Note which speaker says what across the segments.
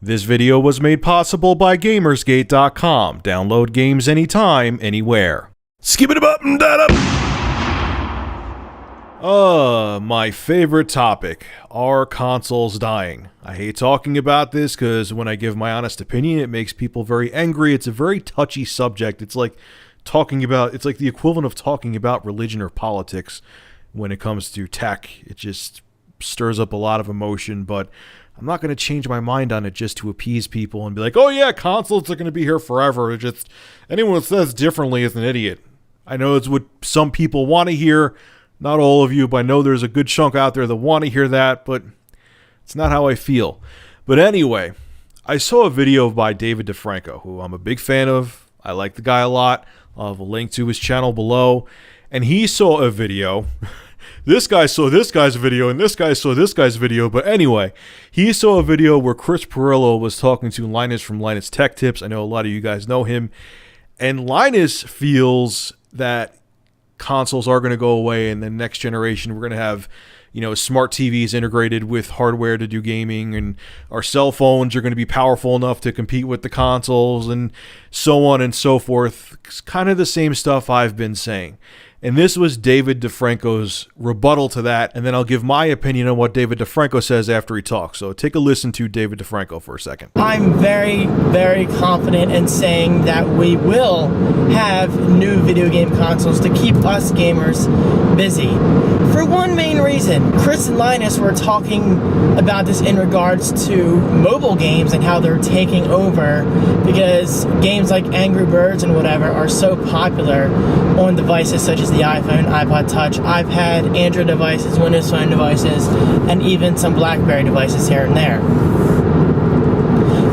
Speaker 1: This video was made possible by Gamersgate.com. Download games anytime, anywhere. Skip it up and that up! My favorite topic. Are consoles dying? I hate talking about this because when I give my honest opinion, it makes people very angry. It's a very touchy subject. It's like the equivalent of talking about religion or politics when it comes to tech. It just stirs up a lot of emotion, but I'm not going to change my mind on it just to appease people and be like, oh yeah, consoles are going to be here forever. Just anyone that says differently is an idiot. I know it's what some people want to hear. Not all of you, but I know there's a good chunk out there that want to hear that, but it's not how I feel. But anyway, I saw a video by David DeFranco, who I'm a big fan of. I like the guy a lot. I'll have a link to his channel below. And he saw a video. This guy saw this guy's video, and this guy saw this guy's video. But anyway, he saw a video where Chris Pirillo was talking to Linus from Linus Tech Tips. I know a lot of you guys know him. And Linus feels that consoles are going to go away, and the next generation we're going to have, smart TVs integrated with hardware to do gaming, and our cell phones are going to be powerful enough to compete with the consoles, and so on and so forth. It's kind of the same stuff I've been saying. And this was David DeFranco's rebuttal to that, and then I'll give my opinion on what David DeFranco says after he talks. So take a listen to David DeFranco for a second.
Speaker 2: I'm very, very confident in saying that we will have new video game consoles to keep us gamers busy. For one main reason, Chris and Linus were talking about this in regards to mobile games and how they're taking over because games like Angry Birds and whatever are so popular on devices such as the iPhone, iPod Touch, iPad, Android devices, Windows Phone devices, and even some BlackBerry devices here and there.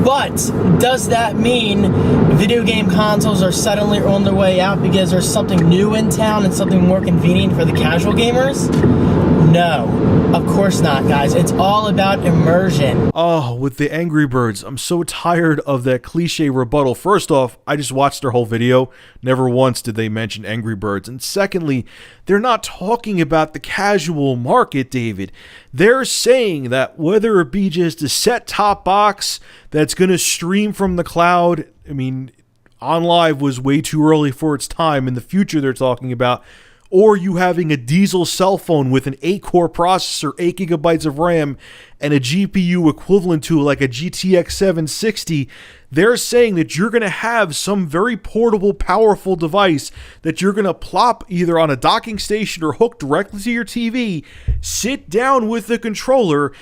Speaker 2: But does that mean video game consoles are suddenly on their way out because there's something new in town and something more convenient for the casual gamers? No, of course not, guys. It's all about immersion.
Speaker 1: Oh, with the Angry Birds, I'm so tired of that cliche rebuttal. First off, I just watched their whole video. Never once did they mention Angry Birds. And secondly, they're not talking about the casual market, David. They're saying that whether it be just a set-top box that's going to stream from the cloud, OnLive was way too early for its time. In the future, they're talking about, or you having a diesel cell phone with an 8-core processor, 8 gigabytes of RAM, and a GPU equivalent to like a GTX 760, they're saying that you're going to have some very portable, powerful device that you're going to plop either on a docking station or hook directly to your TV, sit down with the controller,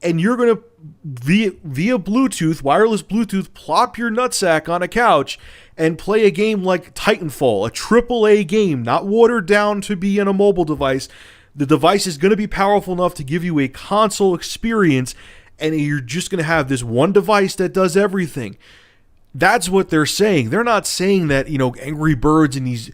Speaker 1: and you're going to, via Bluetooth, wireless Bluetooth, plop your nutsack on a couch and play a game like Titanfall, a AAA game, not watered down to be on a mobile device. The device is going to be powerful enough to give you a console experience, and you're just going to have this one device that does everything. That's what they're saying. They're not saying that, Angry Birds and these,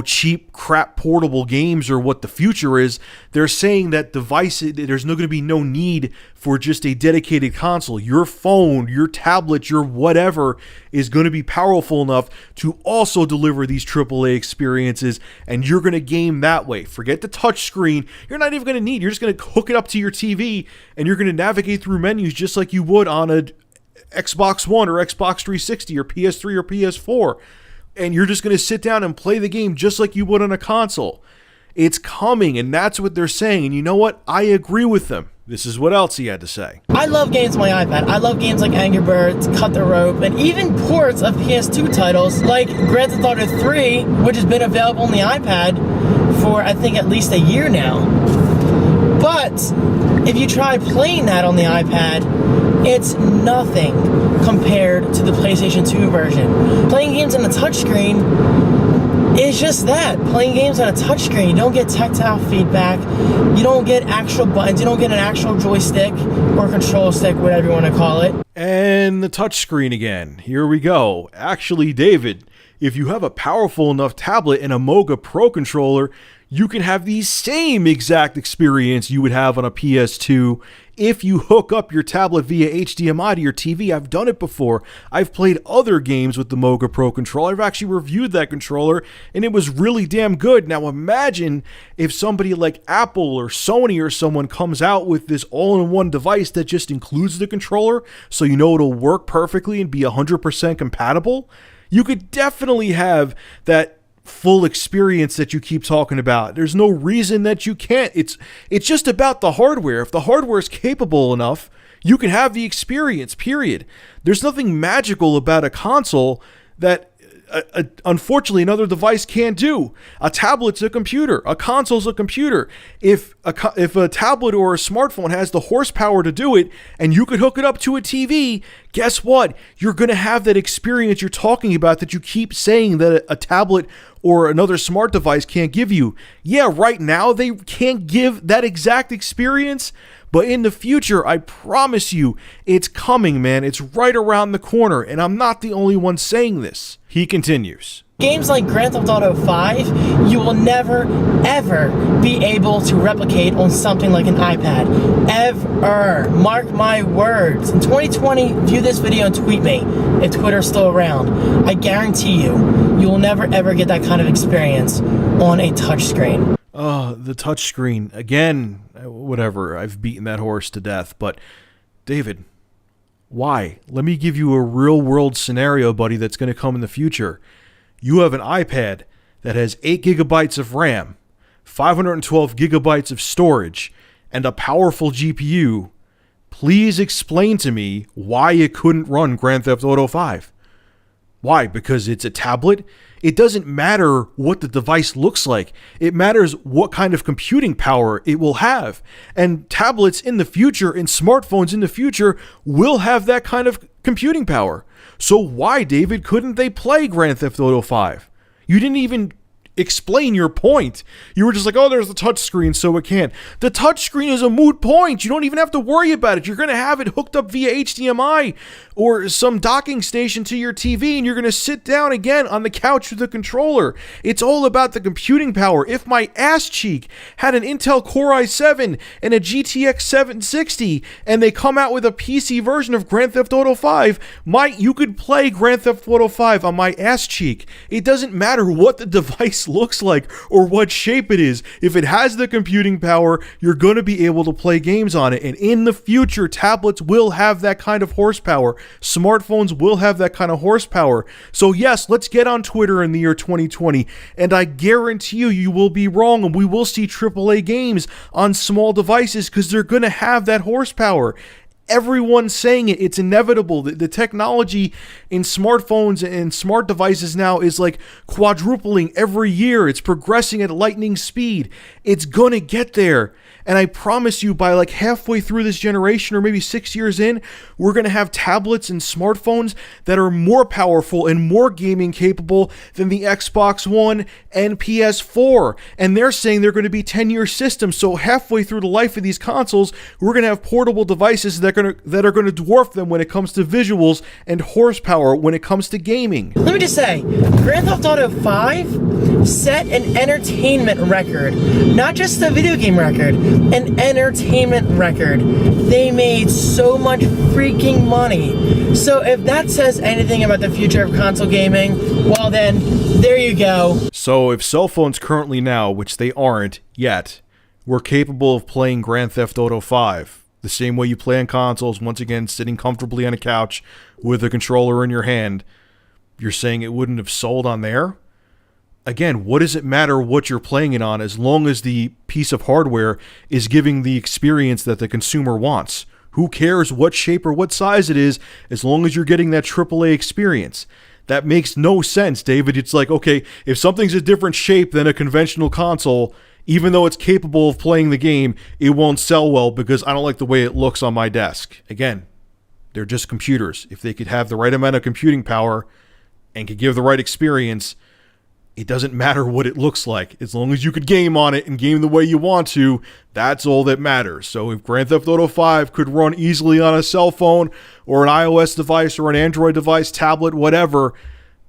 Speaker 1: cheap crap portable games are what the future is. They're saying that there's going to be no need for just a dedicated console. Your phone, your tablet, your whatever is going to be powerful enough to also deliver these AAA experiences, and you're going to game that way. Forget the touch screen. You're not even going to need. You're just going to hook it up to your TV, and you're going to navigate through menus just like you would on a Xbox One or Xbox 360 or PS3 or PS4. And you're just going to sit down and play the game just like you would on a console. It's coming, and that's what they're saying. And you know what? I agree with them. This is what else he had to say.
Speaker 2: I love games on my iPad. I love games like Angry Birds, Cut the Rope, and even ports of PS2 titles like Grand Theft Auto 3, which has been available on the iPad for, I think, at least a year now. But if you try playing that on the iPad, it's nothing compared to the PlayStation 2 version. Playing games on a touchscreen is just that. Playing games on a touchscreen, you don't get tactile feedback, you don't get actual buttons, you don't get an actual joystick or control stick, whatever you want to call it.
Speaker 1: And the touchscreen again. Here we go. Actually, David, if you have a powerful enough tablet and a Moga Pro controller, you can have the same exact experience you would have on a PS2 if you hook up your tablet via HDMI to your TV. I've done it before. I've played other games with the Moga Pro controller. I've actually reviewed that controller, and it was really damn good. Now imagine if somebody like Apple or Sony or someone comes out with this all-in-one device that just includes the controller, so you know it'll work perfectly and be 100% compatible. You could definitely have that full experience that you keep talking about. There's no reason that you can't. It's just about the hardware. If the hardware is capable enough, you can have the experience, period. There's nothing magical about a console that unfortunately another device can't do. A tablet's a computer. A console's a computer. If a tablet or a smartphone has the horsepower to do it, and you could hook it up to a TV, guess what? You're going to have that experience you're talking about that you keep saying that a tablet or another smart device can't give you. Yeah, right now they can't give that exact experience, but in the future, I promise you, it's coming, man. It's right around the corner, and I'm not the only one saying this. He continues.
Speaker 2: Games like Grand Theft Auto 5, you will never, ever be able to replicate on something like an iPad. Ever. Mark my words. In 2020, view this video and tweet me if Twitter's still around. I guarantee you, you will never, ever get that kind of experience on a touchscreen.
Speaker 1: Oh, the touchscreen. Again, whatever. I've beaten that horse to death. But, David, why? Let me give you a real-world scenario, buddy, that's going to come in the future. You have an iPad that has 8 gigabytes of RAM, 512 gigabytes of storage, and a powerful GPU. Please explain to me why it couldn't run Grand Theft Auto 5. Why? Because it's a tablet? It doesn't matter what the device looks like. It matters what kind of computing power it will have. And tablets in the future and smartphones in the future will have that kind of computing power. So why, David, couldn't they play Grand Theft Auto 5? You didn't even explain your point. You were just like, oh, there's the touchscreen, so it can't. The touchscreen is a moot point. You don't even have to worry about it. You're going to have it hooked up via HDMI or some docking station to your TV, and you're going to sit down again on the couch with the controller. It's all about the computing power. If my ass cheek had an Intel Core i7 and a GTX 760, and they come out with a PC version of Grand Theft Auto 5, you could play Grand Theft Auto 5 on my ass cheek. It doesn't matter what the device looks like or what shape it is. If it has the computing power, you're going to be able to play games on it. And in the future, tablets will have that kind of horsepower. Smartphones will have that kind of horsepower. So yes, let's get on Twitter in the year 2020, and I guarantee you will be wrong, and we will see AAA games on small devices because they're going to have that horsepower. Everyone's saying it. It's inevitable. The technology in smartphones and smart devices now is like quadrupling every year. It's progressing at lightning speed. It's going to get there. And I promise you, by like halfway through this generation, or maybe 6 years in, we're going to have tablets and smartphones that are more powerful and more gaming capable than the Xbox One and PS4. And they're saying they're going to be 10-year systems. So halfway through the life of these consoles, we're going to have portable devices that are going to dwarf them when it comes to visuals and horsepower when it comes to gaming.
Speaker 2: Let me just say, Grand Theft Auto 5 set an entertainment record. Not just a video game record, an entertainment record. They made so much freaking money. So if that says anything about the future of console gaming, well then, there you go.
Speaker 1: So if cell phones currently now, which they aren't yet, were capable of playing Grand Theft Auto 5, the same way you play on consoles, once again, sitting comfortably on a couch with a controller in your hand, you're saying it wouldn't have sold on there? Again, what does it matter what you're playing it on as long as the piece of hardware is giving the experience that the consumer wants? Who cares what shape or what size it is as long as you're getting that AAA experience? That makes no sense, David. It's like, okay, if something's a different shape than a conventional console, even though it's capable of playing the game, it won't sell well because I don't like the way it looks on my desk. Again, they're just computers. If they could have the right amount of computing power and could give the right experience, it doesn't matter what it looks like. As long as you could game on it and game the way you want to, that's all that matters. So if Grand Theft Auto 5 could run easily on a cell phone or an iOS device or an Android device, tablet, whatever,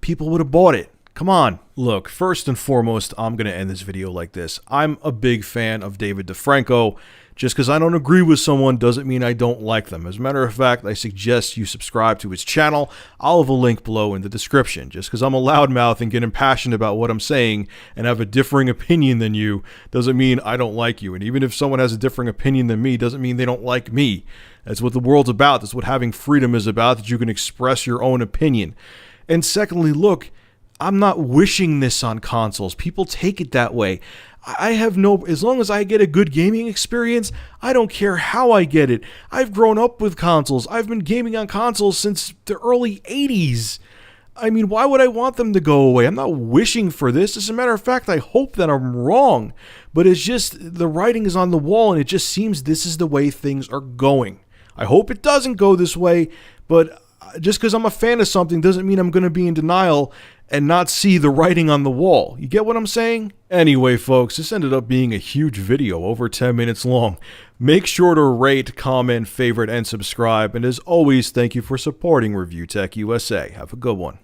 Speaker 1: people would have bought it. Come on. Look, first and foremost, I'm going to end this video like this. I'm a big fan of David DeFranco. Just because I don't agree with someone doesn't mean I don't like them. As a matter of fact, I suggest you subscribe to his channel. I'll have a link below in the description. Just because I'm a loudmouth and get impassioned about what I'm saying and have a differing opinion than you doesn't mean I don't like you. And even if someone has a differing opinion than me doesn't mean they don't like me. That's what the world's about. That's what having freedom is about, that you can express your own opinion. And secondly, look, I'm not wishing this on consoles. People take it that way. I have no, as long as I get a good gaming experience, I don't care how I get it. I've grown up with consoles. I've been gaming on consoles since the early 80s. I mean, why would I want them to go away? I'm not wishing for this. As a matter of fact, I hope that I'm wrong. But it's just, the writing is on the wall, and it just seems this is the way things are going. I hope it doesn't go this way, but just because I'm a fan of something doesn't mean I'm going to be in denial and not see the writing on the wall. You get what I'm saying? Anyway, folks, this ended up being a huge video, over 10 minutes long. Make sure to rate, comment, favorite, and subscribe. And as always, thank you for supporting Review Tech USA. Have a good one.